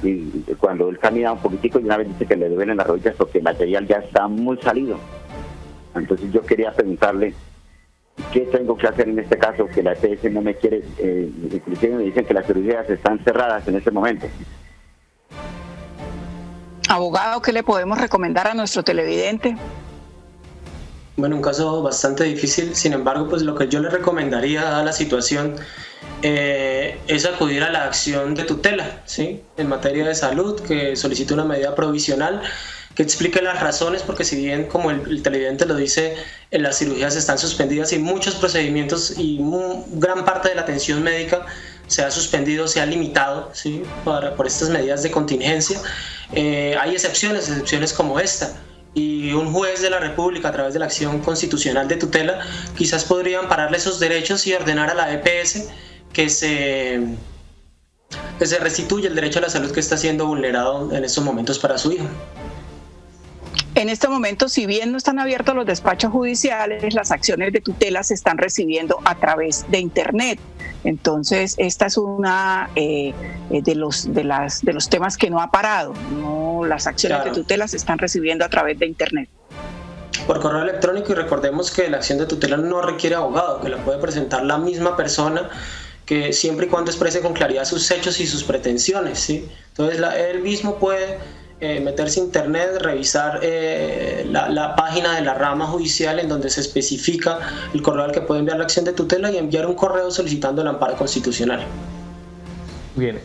S8: Y cuando él camina un poquitico, y una vez dice que le duelen las rodillas porque el material ya está muy salido. Entonces yo quería preguntarle qué tengo que hacer en este caso, que la EPS no me quiere, inclusive me dicen que las cirugías están cerradas en este momento.
S3: Abogado, ¿qué le podemos recomendar a nuestro televidente?
S4: Bueno, un caso bastante difícil, sin embargo, pues lo que yo le recomendaría dada la situación es acudir a la acción de tutela, ¿sí? En materia de salud, que solicite una medida provisional que explique las razones, porque si bien, como el televidente lo dice, las cirugías están suspendidas y muchos procedimientos y gran parte de la atención médica se ha suspendido, se ha limitado, ¿sí? por estas medidas de contingencia. Hay excepciones como esta, y un juez de la República, a través de la acción constitucional de tutela, quizás podría ampararle esos derechos y ordenar a la EPS que se restituya el derecho a la salud que está siendo vulnerado en estos momentos para su hijo.
S3: En este momento, si bien no están abiertos los despachos judiciales, las acciones de tutela se están recibiendo a través de Internet. Entonces, esta es una de los temas que no ha parado. No, las acciones de tutela se están recibiendo a través de Internet.
S4: Por correo electrónico, y recordemos que la acción de tutela no requiere abogado, que la puede presentar la misma persona, que siempre y cuando exprese con claridad sus hechos y sus pretensiones, ¿sí? Entonces, él mismo puede meterse a internet, revisar la página de la rama judicial en donde se especifica el correo al que puede enviar la acción de tutela y enviar un correo solicitando el amparo constitucional.
S2: Bien,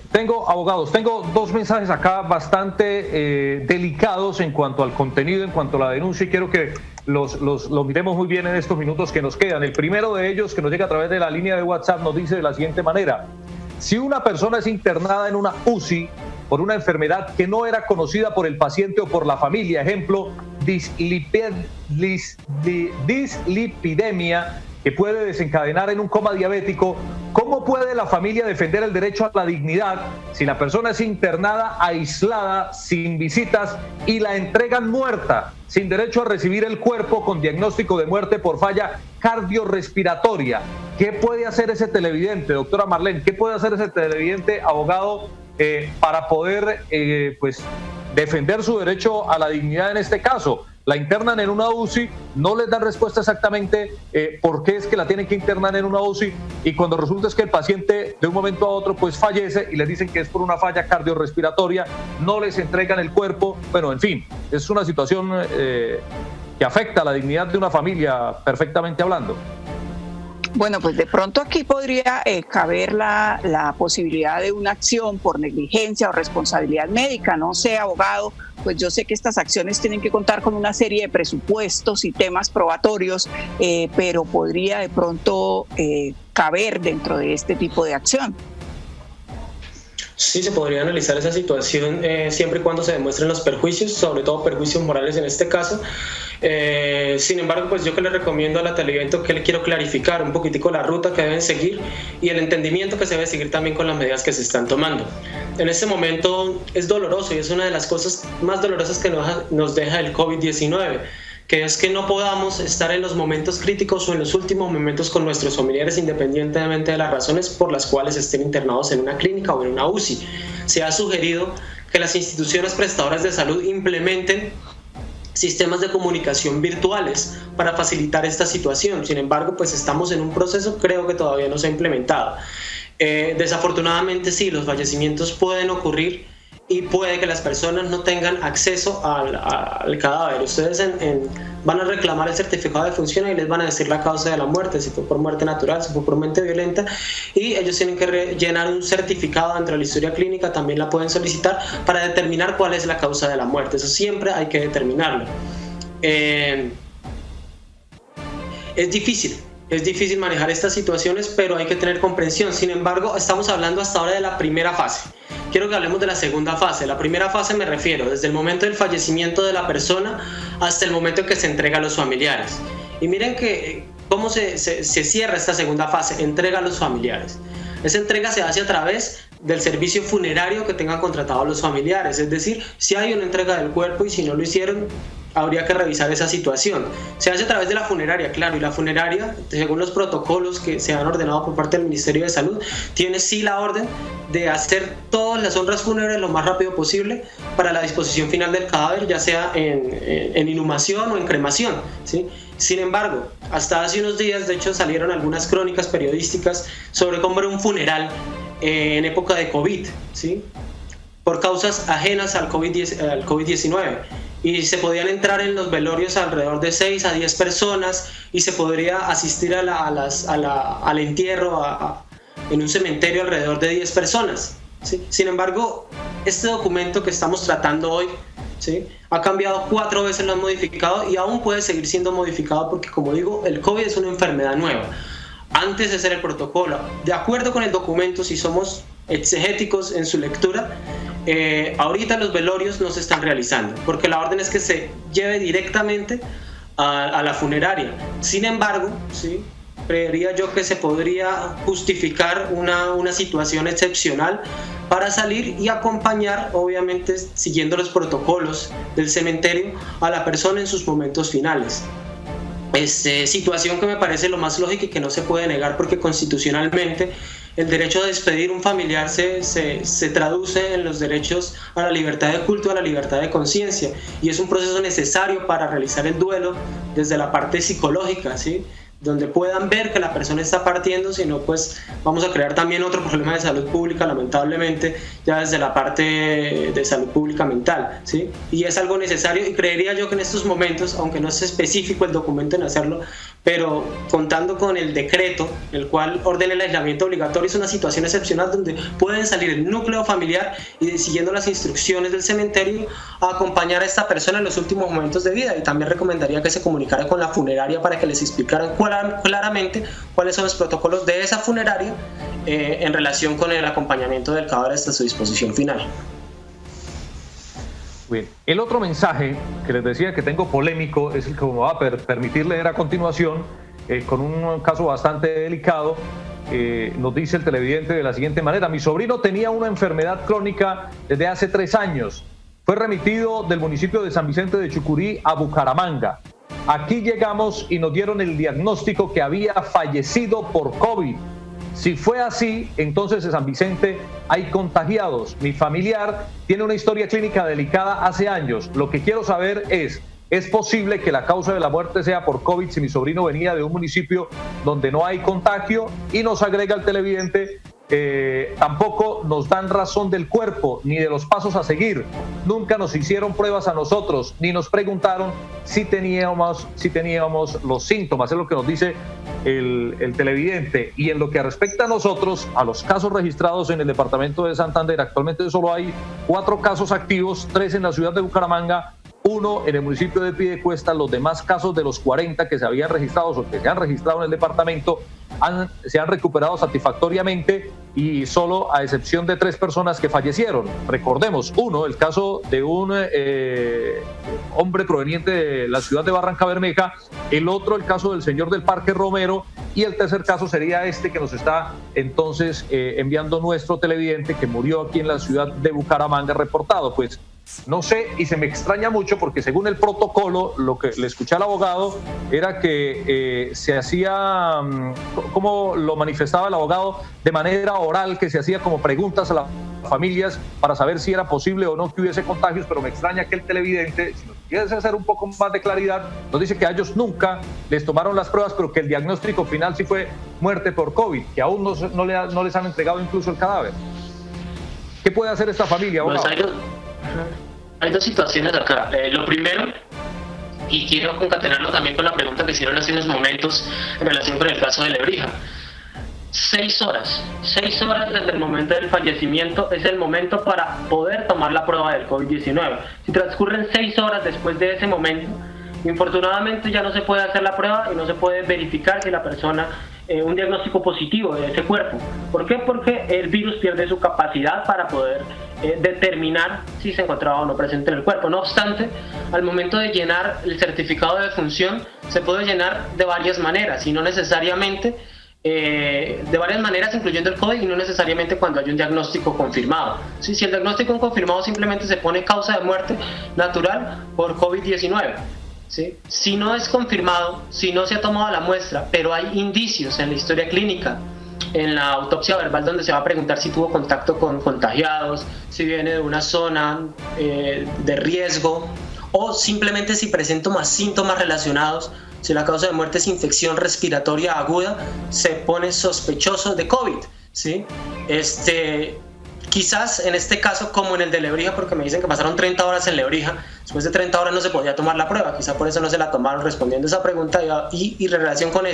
S2: abogados, tengo 2 mensajes acá bastante delicados en cuanto al contenido, en cuanto a la denuncia, y quiero que los miremos muy bien en estos minutos que nos quedan. El primero de ellos, que nos llega a través de la línea de WhatsApp, nos dice de la siguiente manera: si una persona es internada en una UCI por una enfermedad que no era conocida por el paciente o por la familia, ejemplo, dislipidemia, que puede desencadenar en un coma diabético, ¿cómo puede la familia defender el derecho a la dignidad si la persona es internada, aislada, sin visitas y la entregan muerta, sin derecho a recibir el cuerpo con diagnóstico de muerte por falla cardiorrespiratoria? ¿Qué puede hacer ese televidente, doctora Marlene? ¿Qué puede hacer ese televidente, abogado, para poder defender su derecho a la dignidad en este caso. La internan en una UCI, no les dan respuesta exactamente por qué es que la tienen que internar en una UCI, y cuando resulta es que el paciente de un momento a otro pues fallece y les dicen que es por una falla cardiorrespiratoria, no les entregan el cuerpo. Bueno, en fin, es una situación que afecta a la dignidad de una familia, perfectamente hablando.
S3: Bueno, pues de pronto aquí podría caber la posibilidad de una acción por negligencia o responsabilidad médica. No sé, abogado, pues yo sé que estas acciones tienen que contar con una serie de presupuestos y temas probatorios, pero podría de pronto caber dentro de este tipo de acción.
S4: Sí, se podría analizar esa situación siempre y cuando se demuestren los perjuicios, sobre todo perjuicios morales en este caso. Sin embargo, pues yo que le recomiendo a la televidente que le quiero clarificar un poquitico la ruta que deben seguir y el entendimiento que se debe seguir también con las medidas que se están tomando. En este momento es doloroso y es una de las cosas más dolorosas que nos deja el COVID-19, que es que no podamos estar en los momentos críticos o en los últimos momentos con nuestros familiares, independientemente de las razones por las cuales estén internados en una clínica o en una UCI. Se ha sugerido que las instituciones prestadoras de salud implementen sistemas de comunicación virtuales para facilitar esta situación. Sin embargo, pues estamos en un proceso, creo que todavía no se ha implementado. Desafortunadamente sí, los fallecimientos pueden ocurrir y puede que las personas no tengan acceso al cadáver. Ustedes van a reclamar el certificado de defunción y les van a decir la causa de la muerte, si fue por muerte natural, si fue por muerte violenta, y ellos tienen que llenar un certificado dentro de la historia clínica, también la pueden solicitar para determinar cuál es la causa de la muerte. Eso siempre hay que determinarlo. Es difícil manejar estas situaciones, pero hay que tener comprensión. Sin embargo, estamos hablando hasta ahora de la primera fase. Quiero que hablemos de la segunda fase. La primera fase me refiero desde el momento del fallecimiento de la persona hasta el momento en que se entrega a los familiares. Y miren cómo se cierra esta segunda fase, entrega a los familiares. Esa entrega se hace a través del servicio funerario que tengan contratado los familiares, es decir, si hay una entrega del cuerpo y si no lo hicieron, habría que revisar esa situación. Se hace a través de la funeraria, claro, y la funeraria, según los protocolos que se han ordenado por parte del Ministerio de Salud, tiene sí la orden de hacer todas las honras fúnebres lo más rápido posible para la disposición final del cadáver, ya sea en inhumación o en cremación, ¿sí? Sin embargo, hasta hace unos días, de hecho, salieron algunas crónicas periodísticas sobre cómo era un funeral en época de COVID, ¿sí? Por causas ajenas al COVID-19. Y se podían entrar en los velorios alrededor de 6 a 10 personas y se podría asistir al entierro en un cementerio alrededor de 10 personas, ¿sí? Sin embargo, este documento que estamos tratando hoy, ¿sí?, ha cambiado 4 veces, lo han modificado y aún puede seguir siendo modificado porque, como digo, el COVID es una enfermedad nueva. Antes de hacer el protocolo, de acuerdo con el documento, si somos exegéticos en su lectura, ahorita los velorios no se están realizando porque la orden es que se lleve directamente a la funeraria. Sin embargo, ¿sí?, creería yo que se podría justificar una situación excepcional para salir y acompañar, obviamente siguiendo los protocolos del cementerio, a la persona en sus momentos finales. Situación que me parece lo más lógica y que no se puede negar porque constitucionalmente el derecho a despedir un familiar se traduce en los derechos a la libertad de culto, a la libertad de conciencia, y es un proceso necesario para realizar el duelo desde la parte psicológica, ¿sí?, donde puedan ver que la persona está partiendo, sino pues vamos a crear también otro problema de salud pública, lamentablemente, ya desde la parte de salud pública mental, ¿sí? Y es algo necesario y creería yo que en estos momentos, aunque no es específico el documento en hacerlo, pero contando con el decreto, el cual ordena el aislamiento obligatorio, es una situación excepcional donde pueden salir el núcleo familiar y, siguiendo las instrucciones del cementerio, a acompañar a esta persona en los últimos momentos de vida. Y también recomendaría que se comunicara con la funeraria para que les explicaran claramente cuáles son los protocolos de esa funeraria en relación con el acompañamiento del cadáver hasta su disposición final.
S2: Bien. El otro mensaje que les decía que tengo polémico es el que me va a permitir leer a continuación, con un caso bastante delicado. Nos dice el televidente de la siguiente manera: mi sobrino tenía una enfermedad crónica desde hace 3 años. Fue remitido del municipio de San Vicente de Chucurí a Bucaramanga. Aquí llegamos y nos dieron el diagnóstico que había fallecido por COVID. Si fue así, entonces en San Vicente hay contagiados. Mi familiar tiene una historia clínica delicada hace años. Lo que quiero saber ¿es posible que la causa de la muerte sea por COVID si mi sobrino venía de un municipio donde no hay contagio? Y nos agrega el televidente, tampoco nos dan razón del cuerpo ni de los pasos a seguir. Nunca nos hicieron pruebas a nosotros ni nos preguntaron si teníamos los síntomas. Es lo que nos dice el televidente. Y en lo que respecta a nosotros, a los casos registrados en el departamento de Santander, actualmente solo hay 4 casos activos, 3 en la ciudad de Bucaramanga, 1 en el municipio de Piedecuesta. Los demás casos de los 40 que se habían registrado o que se han registrado en el departamento se han recuperado satisfactoriamente, y solo a excepción de 3 personas que fallecieron. Recordemos, 1, el caso de un hombre proveniente de la ciudad de Barranca Bermeja, el otro el caso del señor del Parque Romero, y el tercer caso sería este que nos está entonces enviando nuestro televidente, que murió aquí en la ciudad de Bucaramanga, reportado. Pues no sé, y se me extraña mucho porque según el protocolo, lo que le escuché al abogado era que se hacía, como lo manifestaba el abogado, de manera oral, que se hacía como preguntas a las familias para saber si era posible o no que hubiese contagios, pero me extraña que el televidente, si nos quiere hacer un poco más de claridad, nos dice que a ellos nunca les tomaron las pruebas, pero que el diagnóstico final sí fue muerte por COVID, que aún no les han entregado incluso el cadáver. ¿Qué puede hacer esta familia, abogado?
S9: Pues hay dos situaciones acá. Lo primero, y quiero concatenarlo también con la pregunta que hicieron hace unos momentos en relación con el caso de Lebrija. 6 horas desde el momento del fallecimiento es el momento para poder tomar la prueba del COVID-19. Si transcurren 6 horas después de ese momento, infortunadamente ya no se puede hacer la prueba y no se puede verificar si la persona un diagnóstico positivo de ese cuerpo. ¿Por qué? Porque el virus pierde su capacidad para poder determinar si se encontraba o no presente en el cuerpo. No obstante, al momento de llenar el certificado de defunción, se puede llenar de varias maneras, y no necesariamente de varias maneras, incluyendo el COVID, y no necesariamente cuando hay un diagnóstico confirmado. Si el diagnóstico confirmado simplemente se pone causa de muerte natural por COVID-19. ¿Sí? Si no es confirmado, si no se ha tomado la muestra, pero hay indicios en la historia clínica, en la autopsia verbal, donde se va a preguntar si tuvo contacto con contagiados, si viene de una zona de riesgo, o simplemente si presenta más síntomas relacionados, si la causa de muerte es infección respiratoria aguda, se pone sospechoso de COVID, ¿sí? Quizás en este caso, como en el de Lebrija, porque me dicen que pasaron 30 horas en Lebrija, después de 30 horas no se podía tomar la prueba, quizás por eso no se la tomaron, respondiendo a esa pregunta. Y en relación con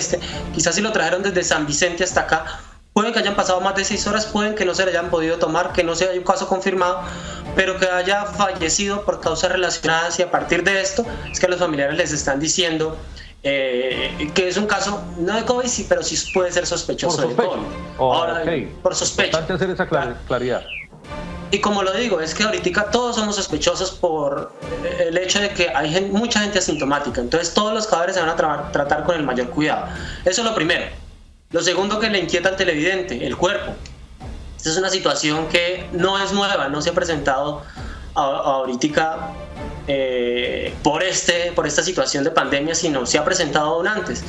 S9: quizás si lo trajeron desde San Vicente hasta acá, pueden que hayan pasado más de 6 horas, pueden que no se le hayan podido tomar, que no sea un caso confirmado, pero que haya fallecido por causas relacionadas, y a partir de esto es que los familiares les están diciendo que es un caso no de COVID, sí, pero sí puede ser sospechoso de COVID. Ahora, por sospecha.
S2: Importante hacer esa claridad.
S9: Y como lo digo, es que ahorita todos somos sospechosos por el hecho de que hay mucha gente asintomática. Entonces todos los cadáveres se van a tratar con el mayor cuidado. Eso es lo primero. Lo segundo que le inquieta al televidente, el cuerpo. Esta es una situación que no es nueva, no se ha presentado ahorita por esta situación de pandemia, sino se ha presentado aún antes.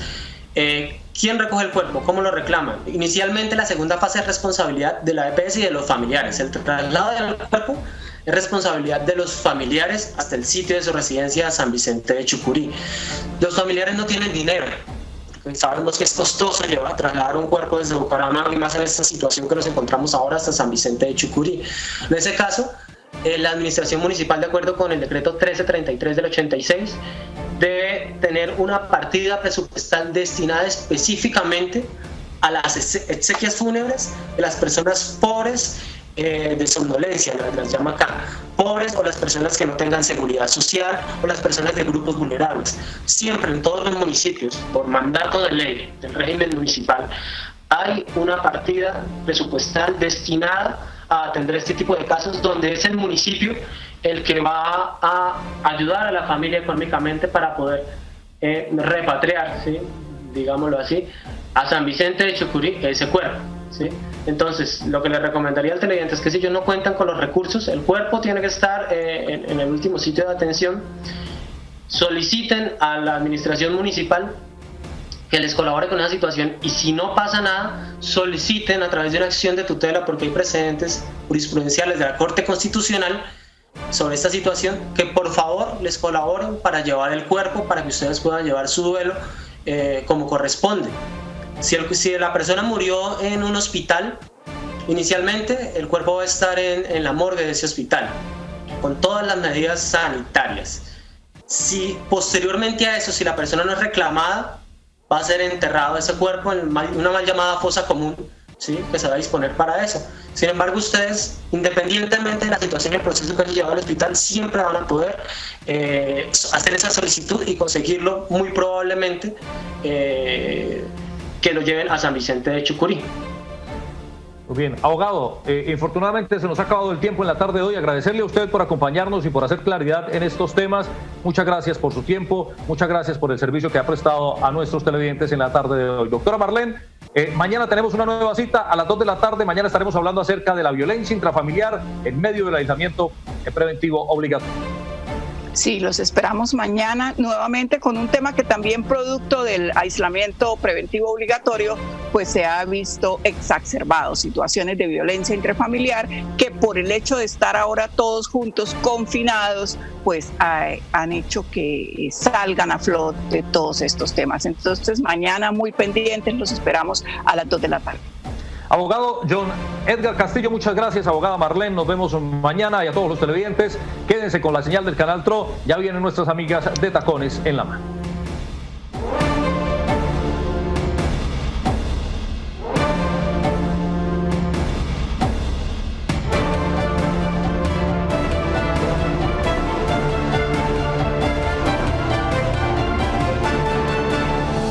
S9: ¿Quién recoge el cuerpo? ¿Cómo lo reclaman? Inicialmente la segunda fase es responsabilidad de la EPS y de los familiares. El traslado del cuerpo es responsabilidad de los familiares hasta el sitio de su residencia, San Vicente de Chucurí. Los familiares no tienen dinero. Sabemos que es costoso trasladar un cuerpo desde Bucaramanga, y más en esta situación que nos encontramos ahora, hasta San Vicente de Chucurí. En ese caso, la administración municipal, de acuerdo con el decreto 1333 del 86, debe tener una partida presupuestal destinada específicamente a las exequias fúnebres de las personas pobres, de somnolencia, las llama acá, pobres, o las personas que no tengan seguridad social, o las personas de grupos vulnerables. Siempre en todos los municipios, por mandato de ley del régimen municipal, hay una partida presupuestal destinada a atender este tipo de casos, donde es el municipio el que va a ayudar a la familia económicamente para poder repatriar, ¿sí?, digámoslo así, a San Vicente de Chucurí ese cuerpo, ¿sí? Entonces, lo que le recomendaría al televidente es que si ellos no cuentan con los recursos, el cuerpo tiene que estar en el último sitio de atención, soliciten a la administración municipal que les colabore con esa situación, y si no pasa nada, soliciten a través de una acción de tutela, porque hay precedentes jurisprudenciales de la Corte Constitucional sobre esta situación, que por favor les colaboren para llevar el cuerpo, para que ustedes puedan llevar su duelo como corresponde. Si la persona murió en un hospital, inicialmente el cuerpo va a estar en la morgue de ese hospital, con todas las medidas sanitarias. Si posteriormente a eso, si la persona no es reclamada, va a ser enterrado ese cuerpo en una mal llamada fosa común, ¿sí?, que se va a disponer para eso. Sin embargo, ustedes, independientemente de la situación y el proceso que han llevado al hospital, siempre van a poder hacer esa solicitud y conseguirlo, muy probablemente que lo lleven a San Vicente de Chucurí.
S2: Muy bien, abogado, infortunadamente se nos ha acabado el tiempo en la tarde de hoy. Agradecerle a usted por acompañarnos y por hacer claridad en estos temas. Muchas gracias por su tiempo, muchas gracias por el servicio que ha prestado a nuestros televidentes en la tarde de hoy. Doctora Marlene, mañana tenemos una nueva cita a las 2 de la tarde. Mañana estaremos hablando acerca de la violencia intrafamiliar en medio del aislamiento preventivo obligatorio.
S3: Sí, los esperamos mañana nuevamente con un tema que también, producto del aislamiento preventivo obligatorio, pues se ha visto exacerbado, situaciones de violencia intrafamiliar que por el hecho de estar ahora todos juntos confinados, pues han hecho que salgan a flote todos estos temas. Entonces mañana muy pendientes, los esperamos a las 2 de la tarde.
S2: Abogado John Edgar Castillo, muchas gracias. Abogada Marlene, nos vemos mañana, y a todos los televidentes, quédense con la señal del Canal TRO. Ya vienen nuestras amigas de Tacones en la Mano.